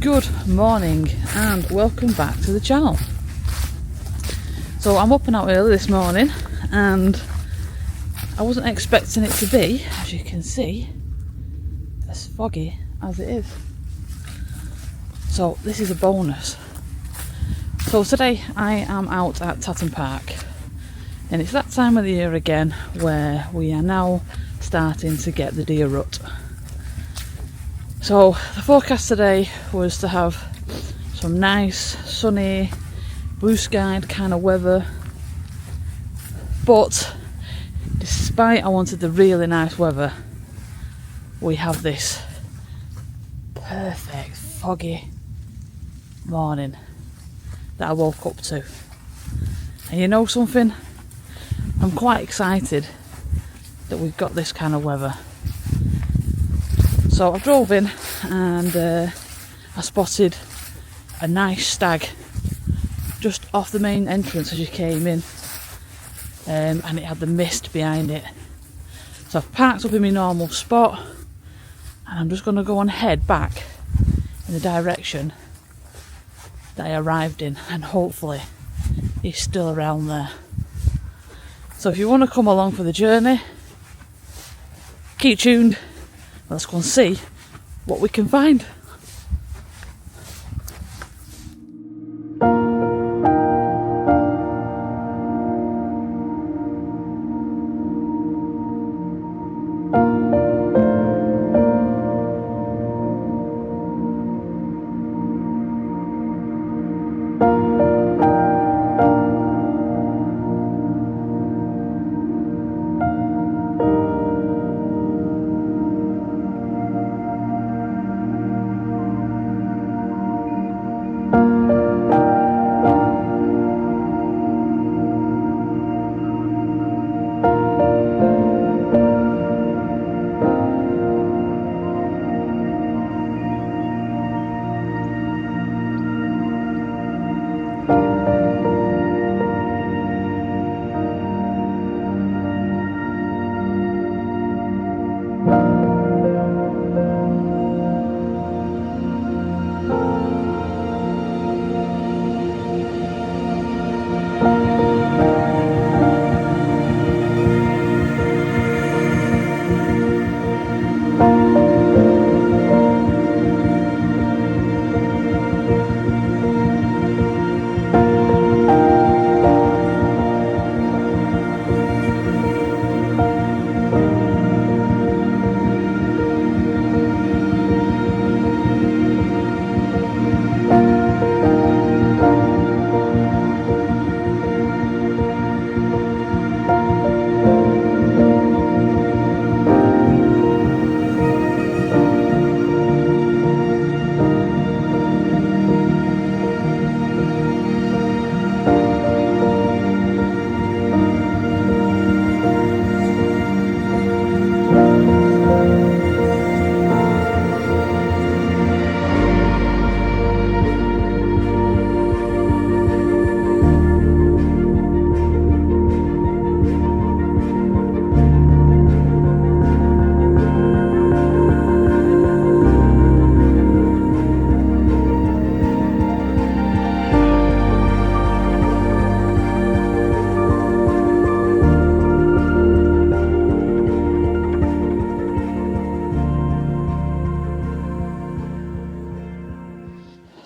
Good morning and welcome back to the channel. So I'm up and out early this morning and I wasn't expecting it to be, as you can see, as foggy as it is. So this is a bonus. So today I am out at Tatton Park and it's that time of the year again where we are now starting to get the deer rut. So the forecast today was to have some nice sunny blue skied kind of weather, but despite I wanted the really nice weather, we have this perfect foggy morning that I woke up to. And you know something? I'm quite excited that we've got this kind of weather. So I drove in and I spotted a nice stag just off the main entrance as you came in, and it had the mist behind it. So I've parked up in my normal spot and I'm just going to go and head back in the direction that I arrived in, and hopefully he's still around there. So if you want to come along for the journey, keep tuned. Let's go and see what we can find.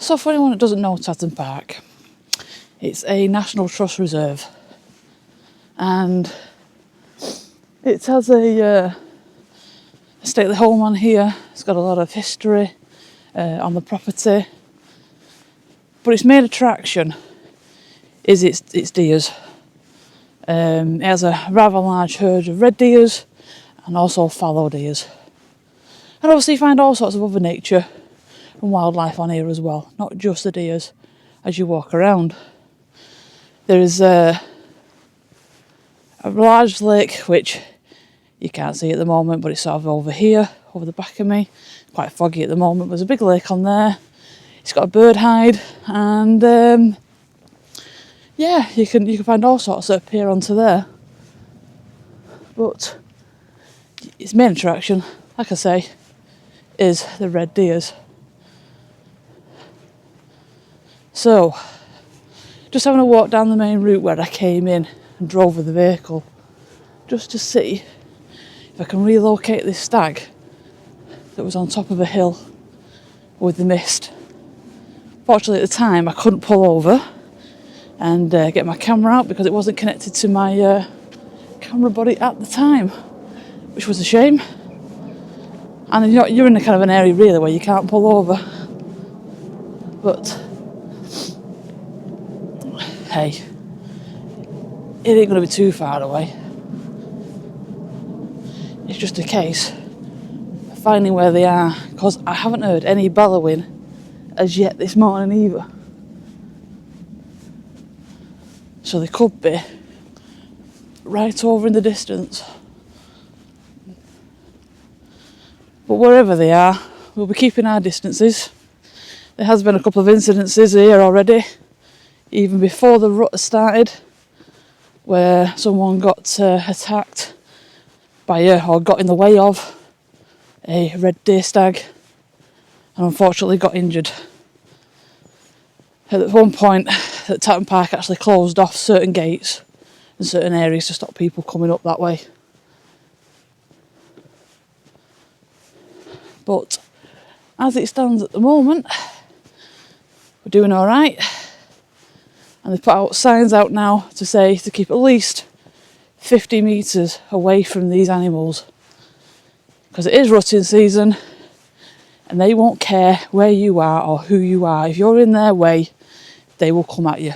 So for anyone that doesn't know Tatton Park, it's a National Trust reserve and it has a stately home on here. It's got a lot of history on the property, but its main attraction is its deers. It has a rather large herd of red deers and also fallow deers, and obviously you find all sorts of other nature and wildlife on here as well, not just the deers as you walk around. There is a large lake which you can't see at the moment, but it's sort of over here, over the back of me. Quite foggy at the moment. There's a big lake on there. It's got a bird hide, and yeah, you can find all sorts that appear onto there. But its main attraction, like I say, is the red deers. So, just having a walk down the main route where I came in and drove with the vehicle, just to see if I can relocate this stag that was on top of a hill with the mist. Fortunately at the time I couldn't pull over and get my camera out because it wasn't connected to my camera body at the time, which was a shame. And you're in a kind of an area really where you can't pull over. But hey, it ain't going to be too far away. It's just a case of finding where they are, because I haven't heard any bellowing as yet this morning either. So they could be right over in the distance. But wherever they are, we'll be keeping our distances. There has been a couple of incidences here already, even before the rut started, where someone got attacked by or got in the way of a red deer stag and unfortunately got injured. At one point, that Tatton Park actually closed off certain gates and certain areas to stop people coming up that way. But as it stands at the moment, we're doing all right. And they've put out signs out now to say to keep at least 50 metres away from these animals, because it is rutting season and they won't care where you are or who you are. If you're in their way, they will come at you.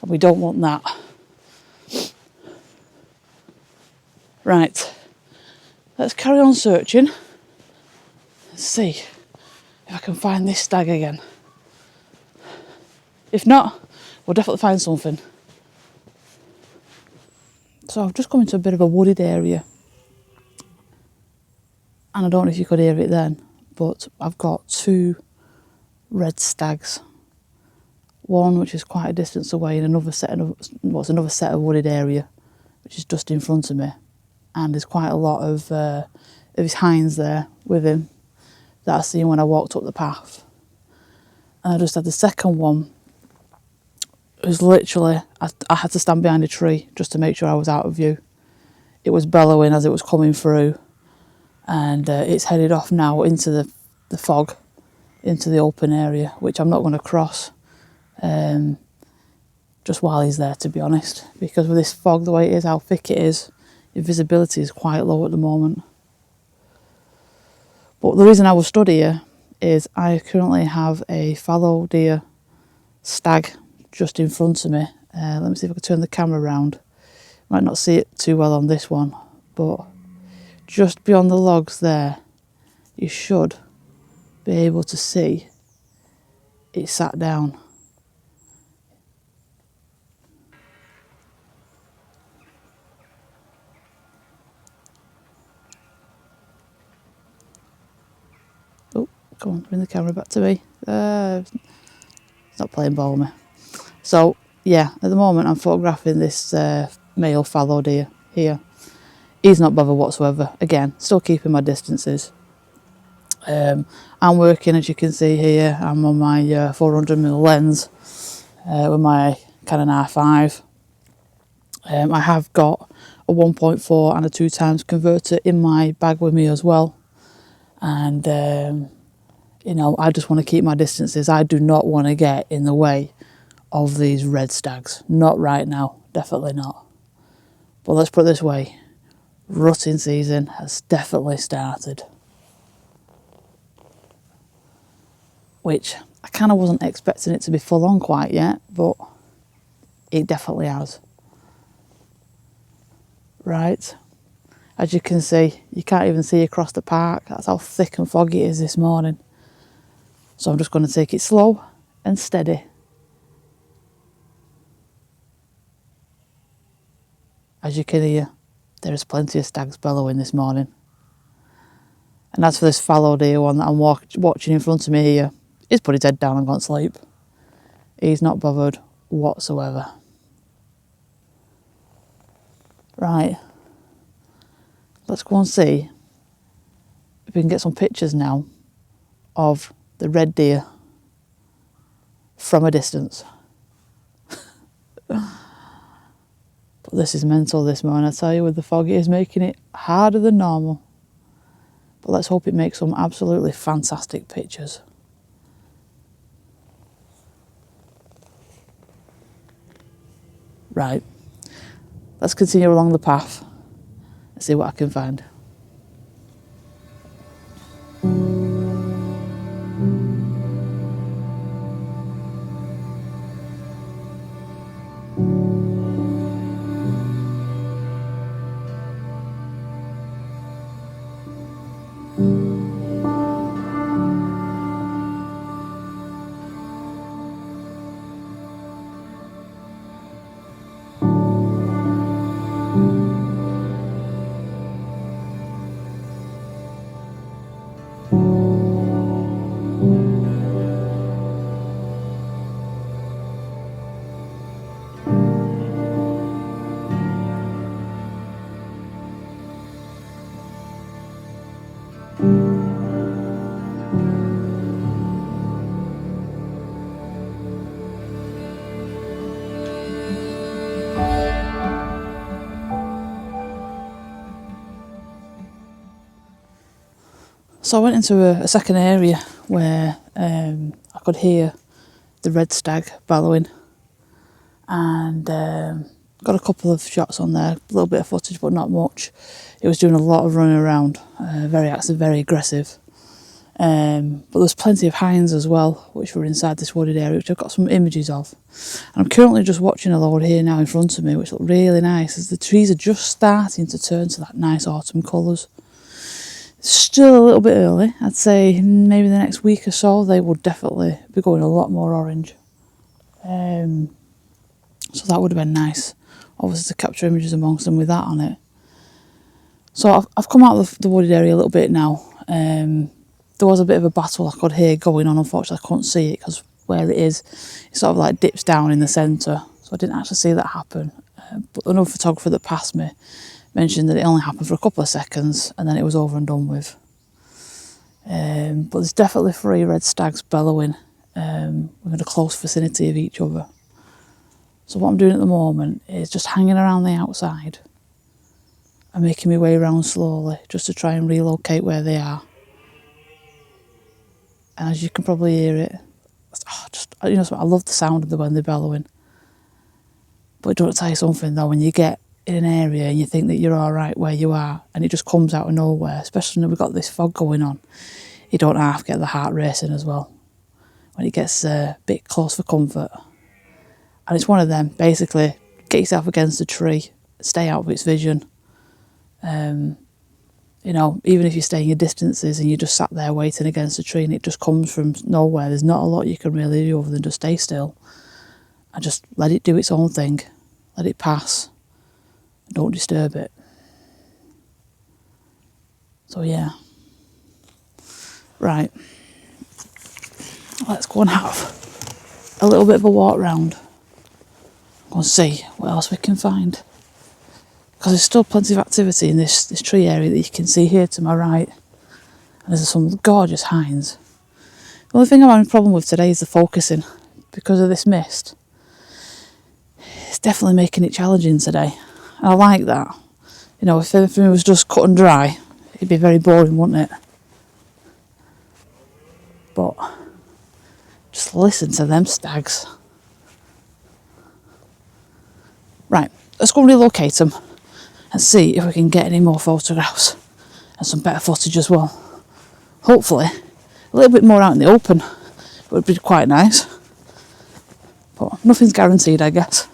And we don't want that. Right, let's carry on searching. Let's see if I can find this stag again. If not, we'll definitely find something. So I've just come into a bit of a wooded area. And I don't know if you could hear it then, but I've got two red stags. One which is quite a distance away in another set of wooded area, which is just in front of me. And there's quite a lot of his hinds there with him that I seen when I walked up the path. And I just had the second one. It was literally, I had to stand behind a tree just to make sure I was out of view. It was bellowing as it was coming through, and it's headed off now into the fog, into the open area, which I'm not going to cross just while he's there, to be honest, because with this fog the way it is, how thick it is, your visibility is quite low at the moment. But the reason I was stood here is I currently have a fallow deer stag just in front of me. Let me see if I can turn the camera around. Might not see it too well on this one, but just beyond the logs there, you should be able to see it sat down. Oh, come on, bring the camera back to me. It's not playing ball with me. So, yeah, at the moment I'm photographing this male fallow deer here. He's not bothered whatsoever. Again, still keeping my distances. I'm working, as you can see here, I'm on my 400mm lens with my Canon R5. I have got a 1.4 and a 2x converter in my bag with me as well. And, you know, I just want to keep my distances. I do not want to get in the way of these red stags. Not right now, definitely not. But let's put it this way, rutting season has definitely started. Which I kind of wasn't expecting it to be full on quite yet, but it definitely has. Right, as you can see, you can't even see across the park. That's how thick and foggy it is this morning. So I'm just going to take it slow and steady. As you can hear, there is plenty of stags bellowing this morning. And as for this fallow deer one that I'm watching in front of me here, he's put his head down and gone to sleep. He's not bothered whatsoever. Right, let's go and see if we can get some pictures now of the red deer from a distance. But this is mental this morning, I tell you, with the fog. It is making it harder than normal. But let's hope it makes some absolutely fantastic pictures. Right, let's continue along the path and see what I can find. So I went into a second area where I could hear the red stag bellowing, and got a couple of shots on there, a little bit of footage but not much. It was doing a lot of running around, very active, very aggressive. But there's plenty of hinds as well, which were inside this wooded area, which I've got some images of. And I'm currently just watching a load here now in front of me, which look really nice, as the trees are just starting to turn to that nice autumn colours. It's still a little bit early. I'd say maybe the next week or so they would definitely be going a lot more orange. So that would have been nice, obviously, to capture images amongst them with that on it. So I've come out of the wooded area a little bit now. There was a bit of a battle I could hear going on. Unfortunately, I couldn't see it because where it is, it sort of like dips down in the centre. So I didn't actually see that happen. But another photographer that passed me mentioned that it only happened for a couple of seconds and then it was over and done with. But there's definitely 3 red stags bellowing within a close vicinity of each other. So what I'm doing at the moment is just hanging around the outside and making my way around slowly just to try and relocate where they are. And as you can probably hear it, I love the sound of them when they're bellowing. But don't tell you something though, when you get in an area and you think that you're all right where you are and it just comes out of nowhere, especially when we've got this fog going on, you don't half get the heart racing as well when it gets a bit close for comfort. And it's one of them, basically, get yourself against a tree, stay out of its vision. Even if you're staying your distances and you just sat there waiting against a tree and it just comes from nowhere, there's not a lot you can really do other than just stay still and just let it do its own thing, let it pass, don't disturb it. So yeah, right, let's go and have a little bit of a walk round, go and see what else we can find. Because there's still plenty of activity in this tree area that you can see here to my right. And there's some gorgeous hinds. The only thing I'm having a problem with today is the focusing. Because of this mist, it's definitely making it challenging today. And I like that. If everything was just cut and dry, it'd be very boring, wouldn't it? But just listen to them stags. Right, let's go and relocate them and see if we can get any more photographs and some better footage as well. Hopefully, a little bit more out in the open would be quite nice. But nothing's guaranteed, I guess.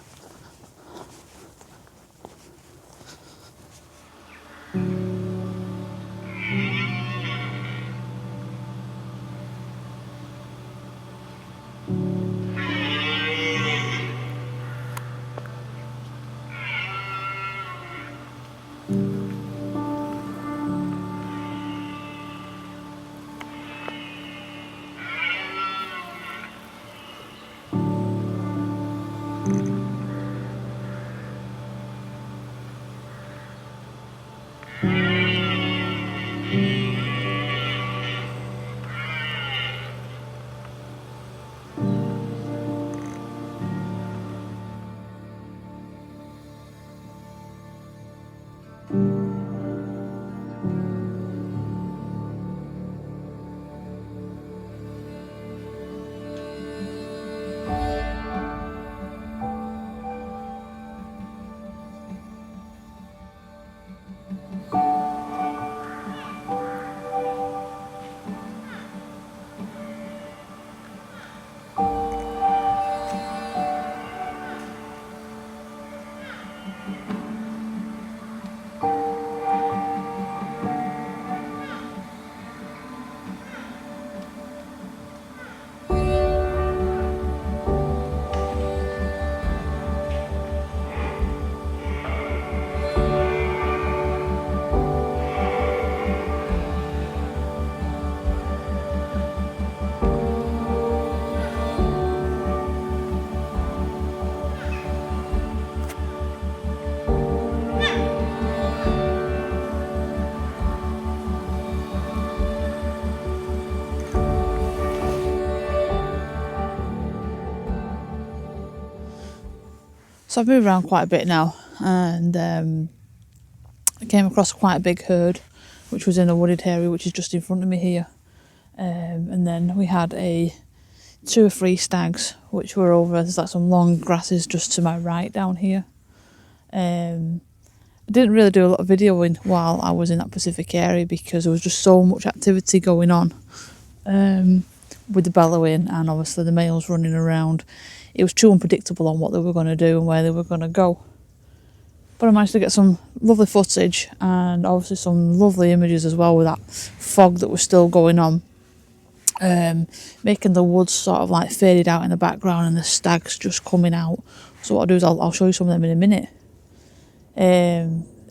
So I've moved around quite a bit now, and I came across quite a big herd, which was in a wooded area, which is just in front of me here. And then we had 2 or 3 stags, which were over. There's like some long grasses just to my right down here. I didn't really do a lot of videoing while I was in that Pacific area because there was just so much activity going on with the bellowing and obviously the males running around. It was too unpredictable on what they were going to do and where they were going to go. But I managed to get some lovely footage and obviously some lovely images as well with that fog that was still going on, making the woods sort of like faded out in the background and the stags just coming out. So what I'll do is I'll show you some of them in a minute.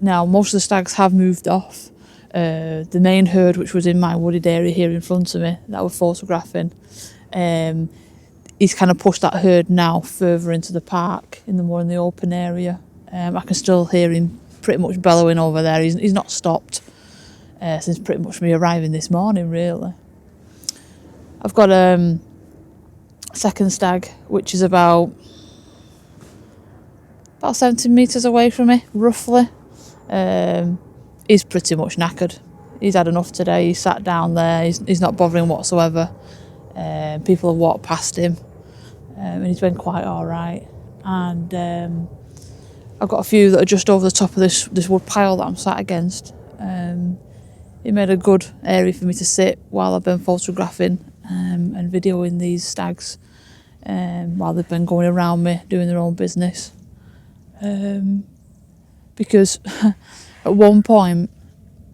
Now most of the stags have moved off. The main herd, which was in my wooded area here in front of me that we're photographing, he's kind of pushed that herd now further into the park in the open area. I can still hear him pretty much bellowing over there. He's not stopped since pretty much me arriving this morning, really. I've got a second stag, which is about 70 metres away from me, roughly. He's pretty much knackered. He's had enough today. He's sat down there. He's not bothering whatsoever. People have walked past him, and he's been quite all right. And I've got a few that are just over the top of this wood pile that I'm sat against. It made a good area for me to sit while I've been photographing and videoing these stags while they've been going around me doing their own business. Because at one point,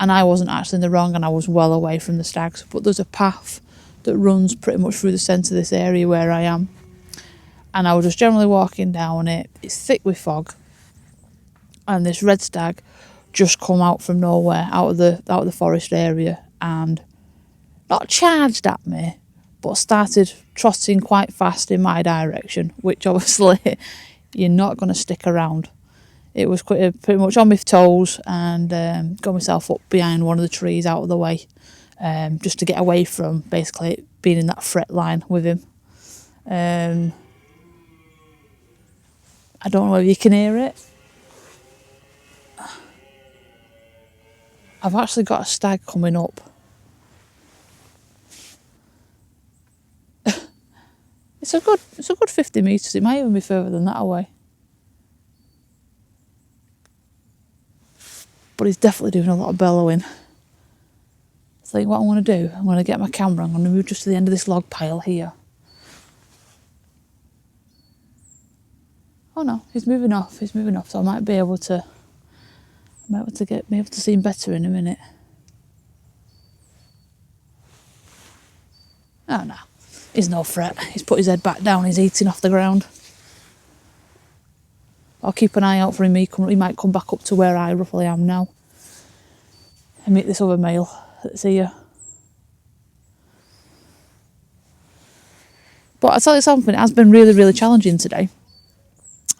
and I wasn't actually in the wrong and I was well away from the stags, but there's a path that runs pretty much through the centre of this area where I am, and I was just generally walking down it. It's thick with fog, and this red stag just come out from nowhere, out of the forest area, and not charged at me, but started trotting quite fast in my direction, which obviously you're not going to stick around. It was pretty much on my toes, and got myself up behind one of the trees out of the way, just to get away from basically being in that fret line with him. I don't know if you can hear it. I've actually got a stag coming up. It's a good 50 metres. It might even be further than that away. But he's definitely doing a lot of bellowing. I think what I'm going to do, I'm going to get my camera, I'm going to move just to the end of this log pile here. Oh no, he's moving off, so I might be able to see him better in a minute. Oh no, he's no threat. He's put his head back down, he's eating off the ground. I'll keep an eye out for him. He might come back up to where I roughly am now and meet this other male that's here. But I'll tell you something, it has been really, really challenging today.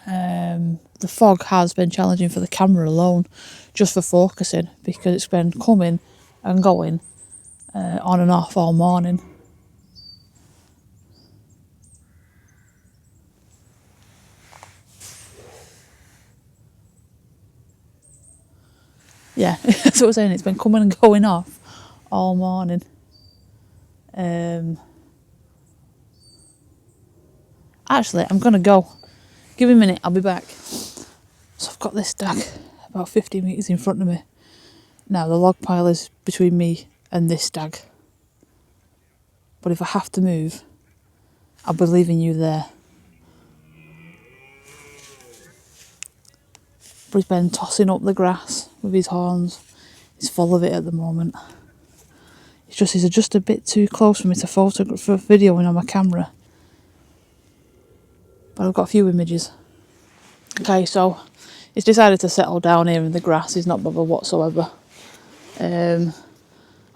The fog has been challenging for the camera alone, just for focusing, because it's been coming and going on and off all morning. Yeah, that's what I was saying, it's been coming and going off all morning. Actually, I'm going to go. Give me a minute, I'll be back. So I've got this stag about 50 metres in front of me. Now, the log pile is between me and this stag. But if I have to move, I'll be leaving you there. But he's been tossing up the grass with his horns. He's full of it at the moment. He's just a bit too close for me to photograph for videoing on my camera. But I've got a few images. Okay, so he's decided to settle down here in the grass. He's not bothered whatsoever. I'm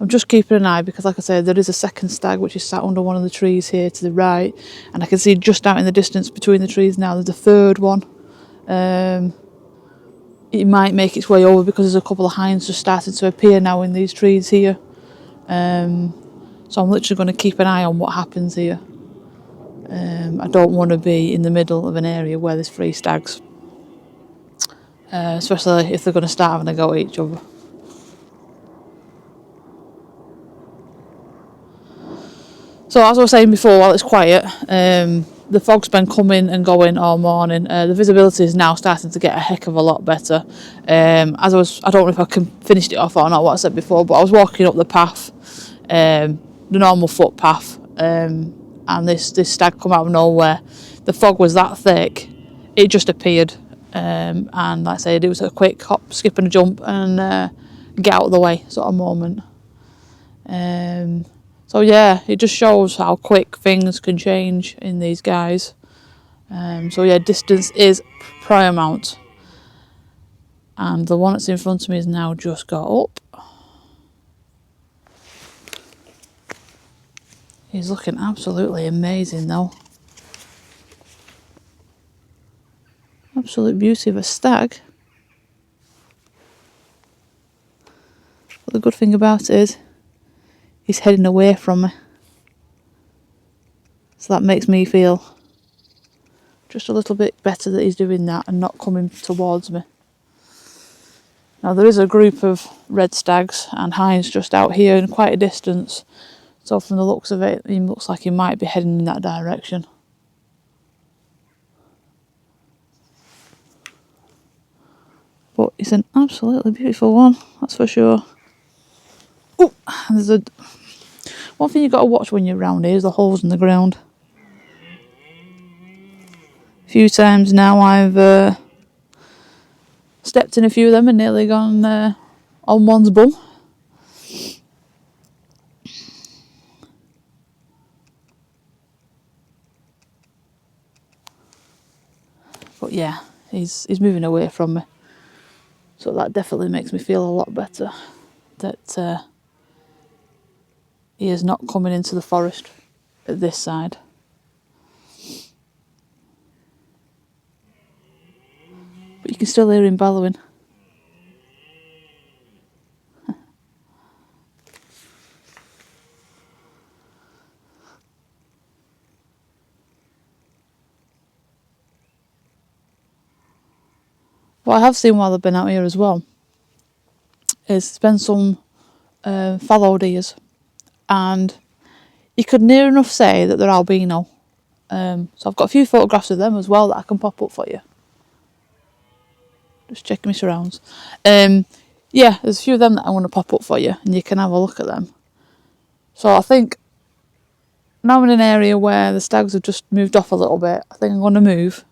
just keeping an eye because, like I said, there is a second stag which is sat under one of the trees here to the right, and I can see just out in the distance between the trees now there's a third one. It might make its way over because there's a couple of hinds just starting to appear now in these trees here. So I'm literally going to keep an eye on what happens here. I don't want to be in the middle of an area where there's 3 stags. especially if they're going to start having a go at each other. So as I was saying before, while it's quiet, the fog's been coming and going all morning. The visibility is now starting to get a heck of a lot better. I don't know if I can finish it off or not, what I said before, but I was walking up the path, the normal footpath, and this stag come out of nowhere. The fog was that thick, it just appeared, and like I said, it was a quick hop, skip and a jump and get out of the way sort of moment. So yeah, it just shows how quick things can change in these guys. So yeah, distance is paramount. And the one that's in front of me has now just got up. He's looking absolutely amazing though. Absolute beauty of a stag. But the good thing about it is he's heading away from me. So that makes me feel just a little bit better that he's doing that and not coming towards me. Now there is a group of red stags and hinds just out here in quite a distance. So from the looks of it, he looks like he might be heading in that direction. But it's an absolutely beautiful one, that's for sure. Oh, there's one thing you've got to watch when you're around here is the holes in the ground. A few times now I've stepped in a few of them and nearly gone on one's bum. But yeah, he's moving away from me. So that definitely makes me feel a lot better that he is not coming into the forest at this side. But you can still hear him bellowing. What I have seen while I've been out here as well is there's been some fallow deers, and you could near enough say that they're albino. So I've got a few photographs of them as well that I can pop up for you. Just checking my surrounds. Yeah, there's a few of them that I want to pop up for you and you can have a look at them. So I think now I'm in an area where the stags have just moved off a little bit. I think I'm going to move.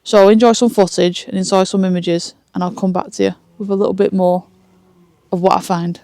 So enjoy some footage and enjoy some images, and I'll come back to you with a little bit more of what I find.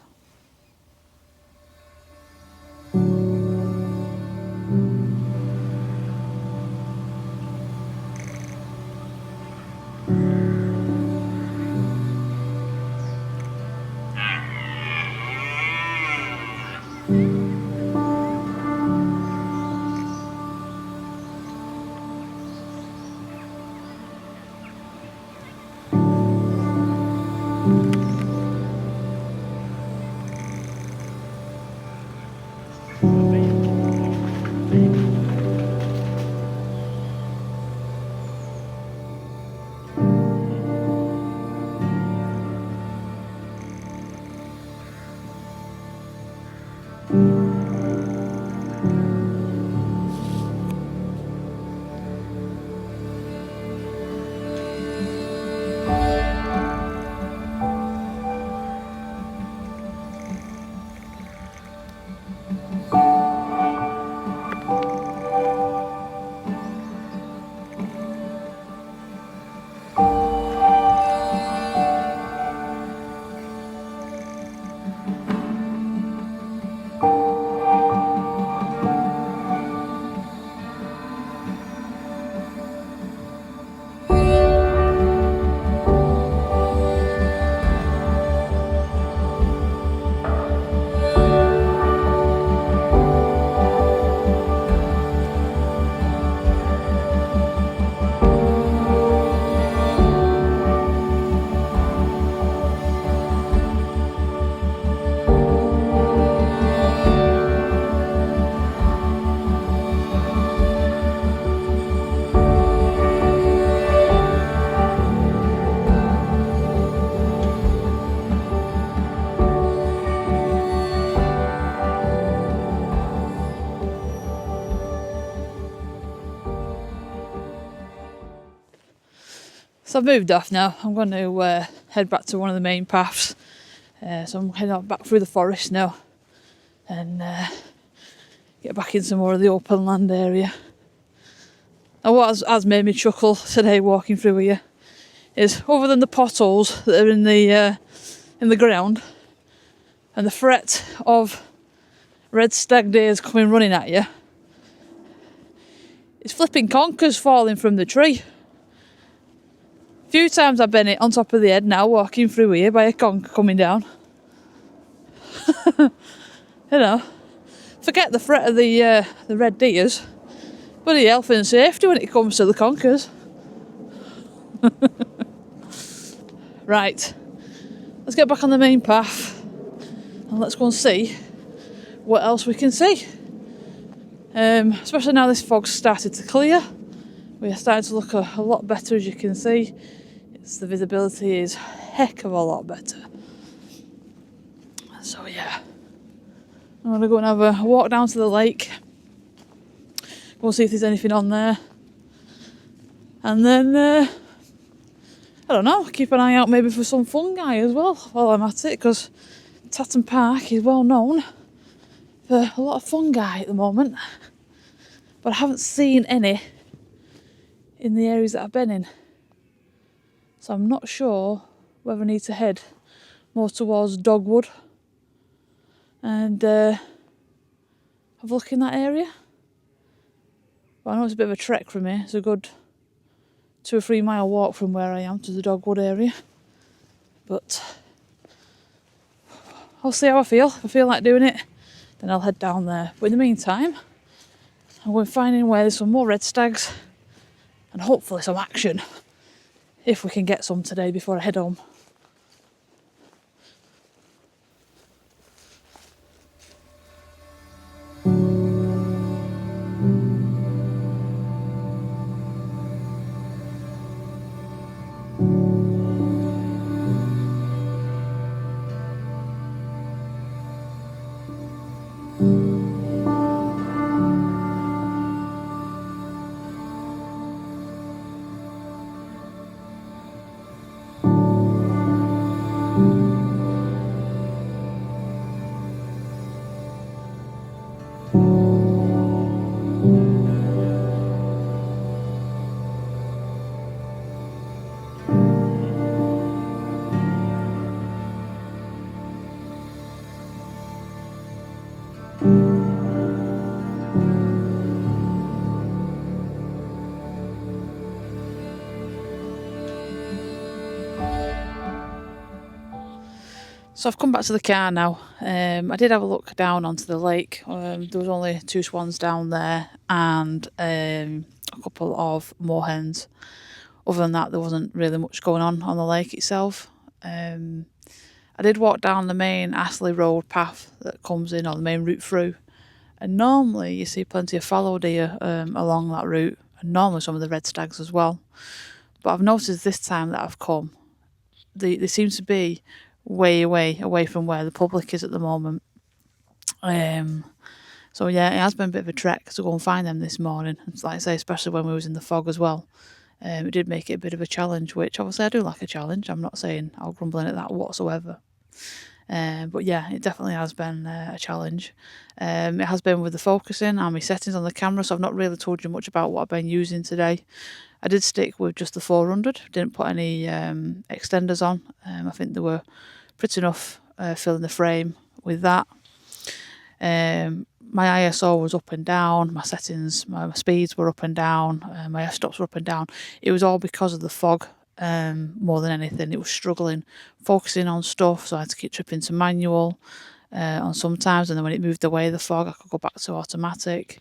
So I've moved off now. I'm going to head back to one of the main paths. So I'm heading back through the forest now and get back into more of the open land area. And what has made me chuckle today walking through here is, other than the potholes that are in the ground and the threat of red stag deers coming running at you, it's flipping conkers falling from the tree. A few times I've been hit on top of the head now walking through here by a conker coming down. You know, forget the threat of the red deers, but the health and safety when it comes to the conkers. Right, let's get back on the main path and let's go and see what else we can see. Especially now this fog's started to clear. We're starting to look a lot better, as you can see. The visibility is a heck of a lot better. So yeah, I'm going to go and have a walk down to the lake. Go and see if there's anything on there. And then, I don't know, keep an eye out maybe for some fungi as well while I'm at it, because Tatton Park is well known for a lot of fungi at the moment. But I haven't seen any in the areas that I've been in. So I'm not sure whether I need to head more towards Dogwood and have a look in that area. But I know it's a bit of a trek from here. It's a good 2 or 3 mile walk from where I am to the Dogwood area. But I'll see how I feel. If I feel like doing it, then I'll head down there. But in the meantime, I'm going finding where there's some more red stags and hopefully some action, if we can get some today before I head home. So I've come back to the car now. I did have a look down onto the lake. There was only 2 swans down there and a couple of moorhens. Other than that, there wasn't really much going on the lake itself. I did walk down the main Astley Road path that comes in, or the main route through. And normally you see plenty of fallow deer along that route, and normally some of the red stags as well. But I've noticed this time that I've come, they seem to be way away from where the public is at the moment. So yeah, it has been a bit of a trek to go and find them this morning. It's like I say, especially when we was in the fog as well. It did make it a bit of a challenge, which obviously I do like a challenge. I'm not saying I'll grumble at that whatsoever. But yeah, it definitely has been a challenge. It has been with the focusing and my settings on the camera, so I've not really told you much about what I've been using today. I did stick with just the 400, didn't put any extenders on. I think they were pretty enough filling the frame with that. My ISO was up and down, my settings, my speeds were up and down, my f-stops were up and down. It was all because of the fog more than anything. It was struggling, focusing on stuff, so I had to keep tripping to manual on sometimes, and then when it moved away the fog I could go back to automatic.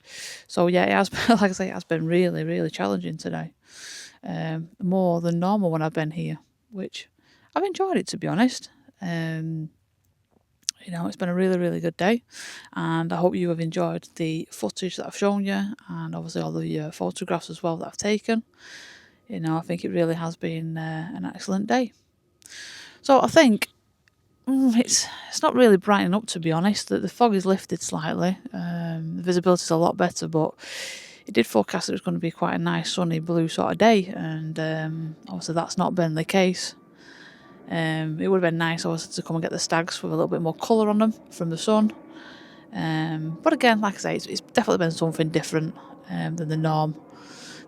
So yeah, it has been, like I say, it has been really challenging today. More than normal when I've been here, which I've enjoyed it, to be honest. You know, it's been a really good day, and I hope you have enjoyed the footage that I've shown you, and obviously all the photographs as well that I've taken. You know, I think it really has been an excellent day. So I think it's not really brightening up, to be honest. The fog is lifted slightly. The visibility is a lot better, but it did forecast it was going to be quite a nice sunny blue sort of day, and obviously that's not been the case. It would have been nice obviously to come and get the stags with a little bit more colour on them from the sun. But again, like I say, it's definitely been something different than the norm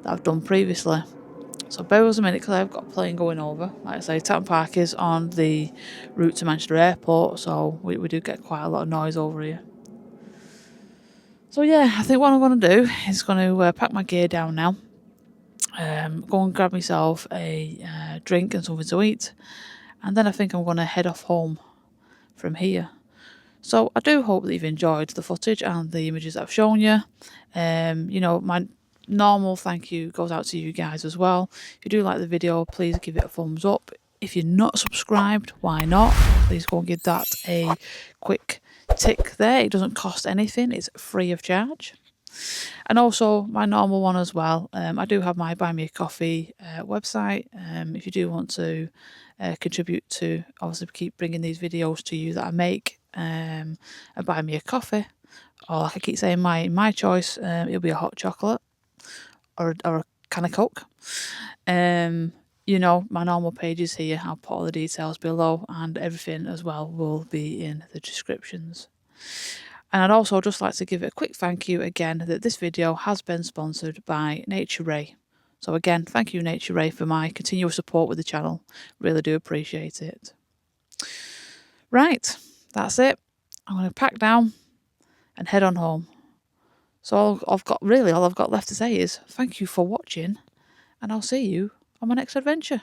that I've done previously. So bear with us a minute because I've got a plane going over. Like I say, Tatton Park is on the route to Manchester Airport, so we do get quite a lot of noise over here. So yeah, I think what I'm going to do is going to pack my gear down now, go and grab myself a drink and something to eat, and then I think I'm going to head off home from here. So I do hope that you've enjoyed the footage and the images that I've shown you. My normal thank you goes out to you guys as well. If you do like the video, please give it a thumbs up. If you're not subscribed, why not? Please go and give that a quick tick there. It doesn't cost anything, it's free of charge. And also my normal one as well. I do have my Buy Me a Coffee website. If you do want to contribute to obviously keep bringing these videos to you that I make, and buy me a coffee, or like I keep saying, my choice, it'll be a hot chocolate or a can of Coke. My normal pages here, I'll put all the details below, and everything as well will be in the descriptions. And I'd also just like to give a quick thank you again that this video has been sponsored by Nature Ray. So again, thank you Nature Ray for my continuous support with the channel. Really do appreciate it. Right, that's it. I'm going to pack down and head on home. So all I've got left to say is thank you for watching, and I'll see you on my next adventure.